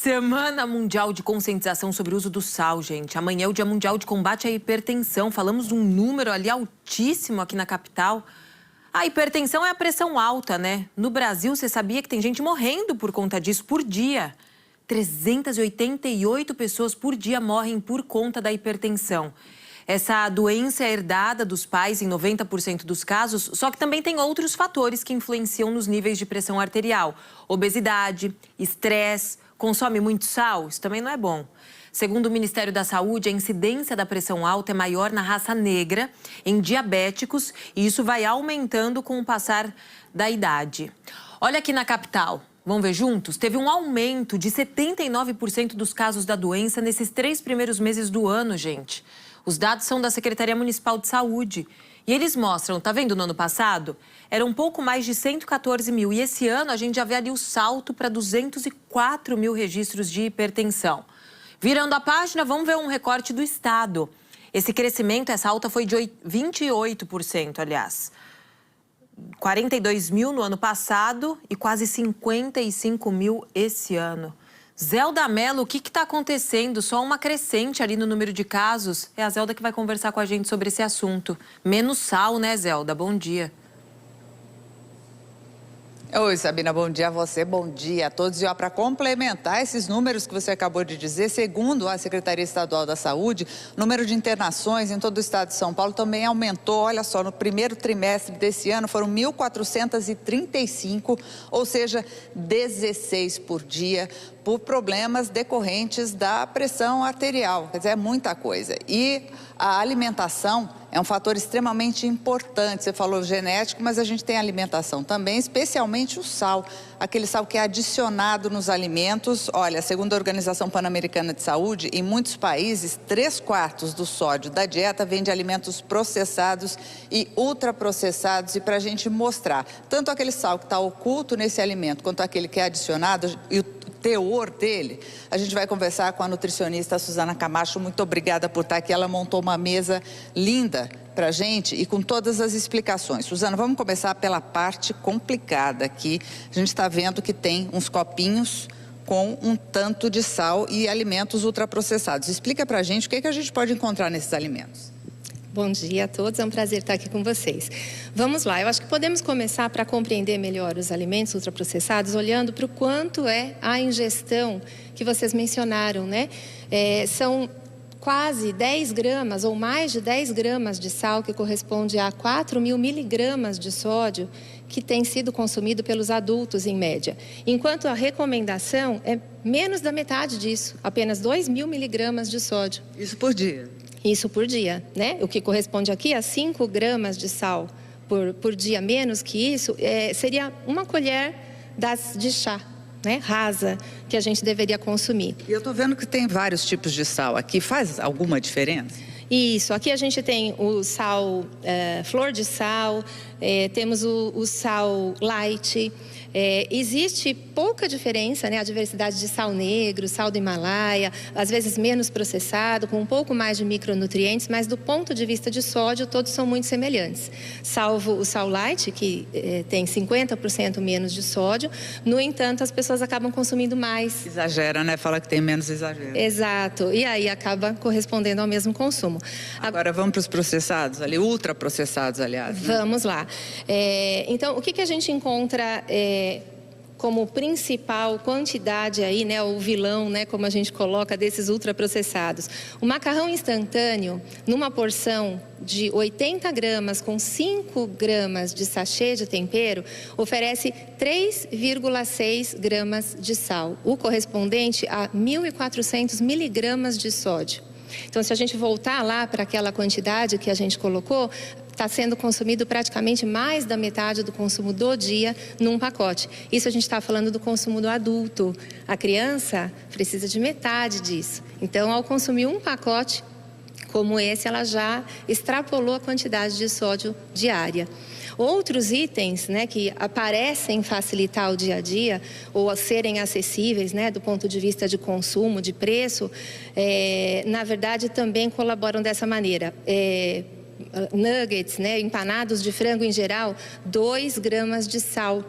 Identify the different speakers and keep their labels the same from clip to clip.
Speaker 1: Semana Mundial de Conscientização sobre o Uso do Sal, gente. Amanhã é o Dia Mundial de Combate à Hipertensão. Falamos de um número ali altíssimo aqui na capital. A hipertensão é a pressão alta, né? No Brasil, você sabia que tem gente morrendo por conta disso por dia? 388 pessoas por dia morrem por conta da hipertensão. Essa doença é herdada dos pais em 90% dos casos, só que também tem outros fatores que influenciam nos níveis de pressão arterial. Obesidade, estresse, consome muito sal, isso também não é bom. Segundo o Ministério da Saúde, a incidência da pressão alta é maior na raça negra, em diabéticos, e isso vai aumentando com o passar da idade. Olha aqui na capital. Vamos ver juntos? Teve um aumento de 79% dos casos da doença nesses 3 primeiros meses do ano, gente. Os dados são da Secretaria Municipal de Saúde. E eles mostram, tá vendo no ano passado? Era um pouco mais de 114 mil. E esse ano a gente já vê ali o salto para 204 mil registros de hipertensão. Virando a página, vamos ver um recorte do estado. Esse crescimento, essa alta foi de 28%, aliás. 42 mil no ano passado e quase 55 mil esse ano. Zelda Mello, o que está acontecendo? Só uma crescente ali no número de casos. É a Zelda que vai conversar com a gente sobre esse assunto. Menos sal, né, Zelda? Bom dia.
Speaker 2: Oi, Sabina, bom dia a você, bom dia a todos. E para complementar esses números que você acabou de dizer, segundo a Secretaria Estadual da Saúde, o número de internações em todo o estado de São Paulo também aumentou. Olha só, no primeiro trimestre desse ano foram 1.435, ou seja, 16 por dia, por problemas decorrentes da pressão arterial. Quer dizer, é muita coisa. E a alimentação é um fator extremamente importante. Você falou genético, mas a gente tem alimentação também, especialmente o sal. Aquele sal que é adicionado nos alimentos. Olha, segundo a Organização Pan-Americana de Saúde, em muitos países, 3/4 do sódio da dieta vem de alimentos processados e ultraprocessados. E para a gente mostrar tanto aquele sal que está oculto nesse alimento, quanto aquele que é adicionado e o teor dele, a gente vai conversar com a nutricionista Suzana Camacho. Muito obrigada por estar aqui. Ela montou uma mesa linda para a gente e com todas as explicações. Suzana, vamos começar pela parte complicada aqui. A gente está vendo que tem uns copinhos com um tanto de sal e alimentos ultraprocessados. Explica para a gente o que a gente pode encontrar nesses alimentos.
Speaker 3: Bom dia a todos, é um prazer estar aqui com vocês. Vamos lá, eu acho que podemos começar para compreender melhor os alimentos ultraprocessados, olhando para o quanto é a ingestão que vocês mencionaram, né? São quase 10 gramas ou mais de 10 gramas de sal, que corresponde a 4.000 miligramas de sódio, que tem sido consumido pelos adultos em média. Enquanto a recomendação é menos da metade disso, apenas 2.000 miligramas de sódio.
Speaker 2: Isso por dia?
Speaker 3: Isso por dia, né? O que corresponde aqui a 5 gramas de sal por dia. Menos que isso, seria uma colher de chá, né? Rasa, que a gente deveria consumir.
Speaker 2: E eu estou vendo que tem vários tipos de sal aqui. Faz alguma diferença?
Speaker 3: Isso, aqui a gente tem o sal, flor de sal, temos o sal light. Existe pouca diferença, né? A diversidade de sal negro, sal do Himalaia, às vezes menos processado, com um pouco mais de micronutrientes, mas do ponto de vista de sódio, todos são muito semelhantes. Salvo o sal light, que tem 50% menos de sódio, no entanto, as pessoas acabam consumindo mais.
Speaker 2: Exagera, né? Fala que tem menos exagero.
Speaker 3: Exato, e aí acaba correspondendo ao mesmo consumo.
Speaker 2: Agora vamos para os processados, ali, ultraprocessados, aliás. Né?
Speaker 3: Vamos lá. Então, o que a gente encontra como principal quantidade aí, né, o vilão, né, como a gente coloca, desses ultraprocessados? O macarrão instantâneo, numa porção de 80 gramas com 5 gramas de sachê de tempero, oferece 3,6 gramas de sal, o correspondente a 1.400 miligramas de sódio. Então, se a gente voltar lá para aquela quantidade que a gente colocou, está sendo consumido praticamente mais da metade do consumo do dia num pacote. Isso a gente está falando do consumo do adulto. A criança precisa de metade disso. Então, ao consumir um pacote como esse, ela já extrapolou a quantidade de sódio diária. Outros itens, né, que parecem facilitar o dia a dia ou serem acessíveis, né, do ponto de vista de consumo, de preço, na verdade também colaboram dessa maneira. Nuggets, né, empanados de frango em geral, 2 gramas de sal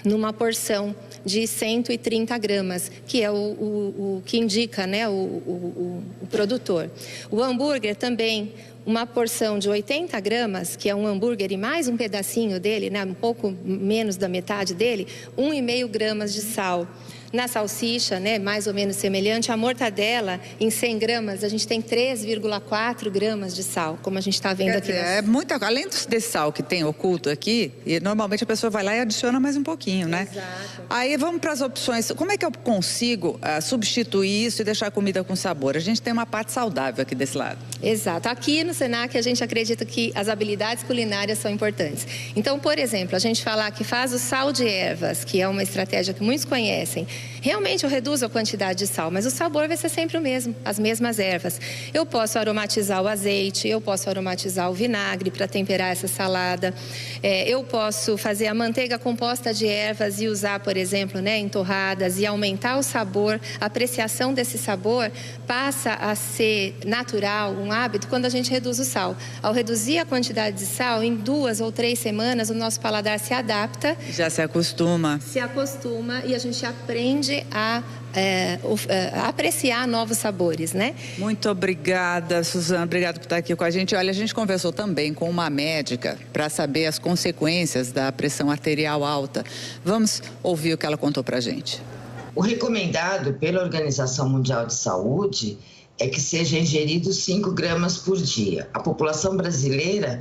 Speaker 3: numa porção de 130 gramas, que é o que indica, né, o produtor. O hambúrguer também, uma porção de 80 gramas, que é um hambúrguer e mais um pedacinho dele, né, um pouco menos da metade dele, 1,5 gramas de sal. Na salsicha, né, mais ou menos semelhante, a mortadela, em 100 gramas, a gente tem 3,4 gramas de sal, como a gente está vendo aqui.
Speaker 2: É muita, além desse sal que tem oculto aqui, e normalmente a pessoa vai lá e adiciona mais um pouquinho, né?
Speaker 3: Exato.
Speaker 2: Aí vamos para as opções. Como é que eu consigo substituir isso e deixar a comida com sabor? A gente tem uma parte saudável aqui desse lado.
Speaker 3: Exato. Aqui no Senac a gente acredita que as habilidades culinárias são importantes. Então, por exemplo, a gente falar que faz o sal de ervas, que é uma estratégia que muitos conhecem. Realmente eu reduzo a quantidade de sal, mas o sabor vai ser sempre o mesmo, as mesmas ervas. Eu posso aromatizar o azeite, eu posso aromatizar o vinagre para temperar essa salada. Eu posso fazer a manteiga composta de ervas e usar, por exemplo, né, em torradas e aumentar o sabor. A apreciação desse sabor passa a ser natural, um hábito, quando a gente reduz o sal. Ao reduzir a quantidade de sal, em 2 ou 3 semanas, o nosso paladar se adapta.
Speaker 2: Já se acostuma.
Speaker 3: Se acostuma e a gente aprende a apreciar novos sabores, né?
Speaker 2: Muito obrigada, Suzana. Obrigada por estar aqui com a gente. Olha, a gente conversou também com uma médica para saber as consequências da pressão arterial alta. Vamos ouvir o que ela contou para a gente.
Speaker 4: O recomendado pela Organização Mundial de Saúde é que seja ingerido 5 gramas por dia. A população brasileira,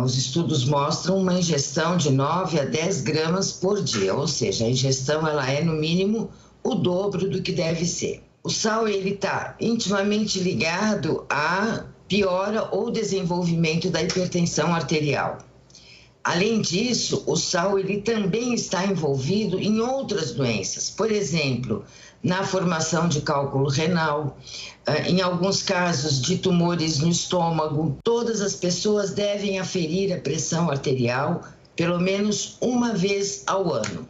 Speaker 4: os estudos mostram uma ingestão de 9 a 10 gramas por dia, ou seja, a ingestão ela é no mínimo o dobro do que deve ser. O sal ele está intimamente ligado à piora ou desenvolvimento da hipertensão arterial. Além disso, o sal ele também está envolvido em outras doenças, por exemplo, na formação de cálculo renal, em alguns casos de tumores no estômago. Todas as pessoas devem aferir a pressão arterial pelo menos uma vez ao ano.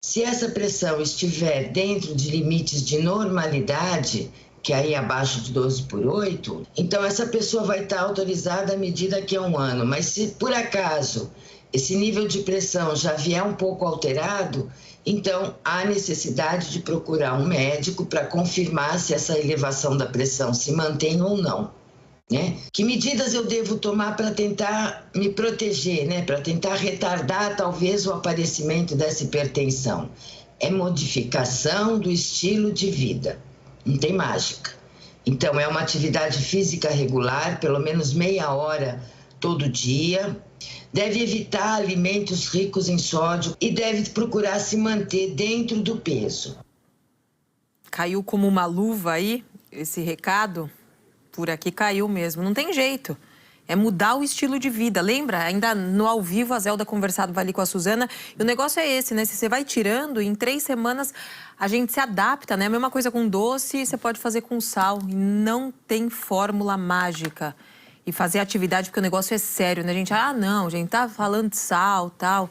Speaker 4: Se essa pressão estiver dentro de limites de normalidade, que aí é abaixo de 12/8, então essa pessoa vai estar autorizada a medir daqui a um ano. Mas se por acaso esse nível de pressão já vier um pouco alterado, então há necessidade de procurar um médico para confirmar se essa elevação da pressão se mantém ou não, né? Que medidas eu devo tomar para tentar me proteger, né? Para tentar retardar talvez o aparecimento dessa hipertensão? É modificação do estilo de vida. Não tem mágica. Então, é uma atividade física regular, pelo menos meia hora todo dia. Deve evitar alimentos ricos em sódio e deve procurar se manter dentro do peso.
Speaker 1: Caiu como uma luva aí, esse recado? Por aqui caiu mesmo. Não tem jeito. É mudar o estilo de vida. Lembra? Ainda no ao vivo, a Zelda conversava ali com a Suzana. E o negócio é esse, né? Se você vai tirando, em 3 semanas a gente se adapta, né? A mesma coisa com doce, você pode fazer com sal. E não tem fórmula mágica. E fazer atividade, porque o negócio é sério, né, gente? Ah, não, gente, tá falando de sal, tal.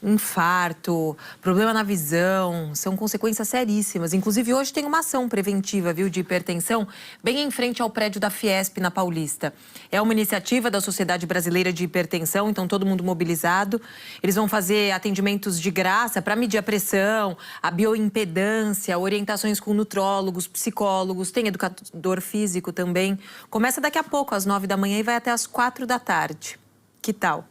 Speaker 1: Infarto, problema na visão, são consequências seríssimas. Inclusive, hoje tem uma ação preventiva, viu, de hipertensão, bem em frente ao prédio da Fiesp, na Paulista. É uma iniciativa da Sociedade Brasileira de Hipertensão, então todo mundo mobilizado. Eles vão fazer atendimentos de graça para medir a pressão, a bioimpedância, orientações com nutrólogos, psicólogos, tem educador físico também. Começa daqui a pouco, às 9 da manhã, e vai até às 4 da tarde. Que tal?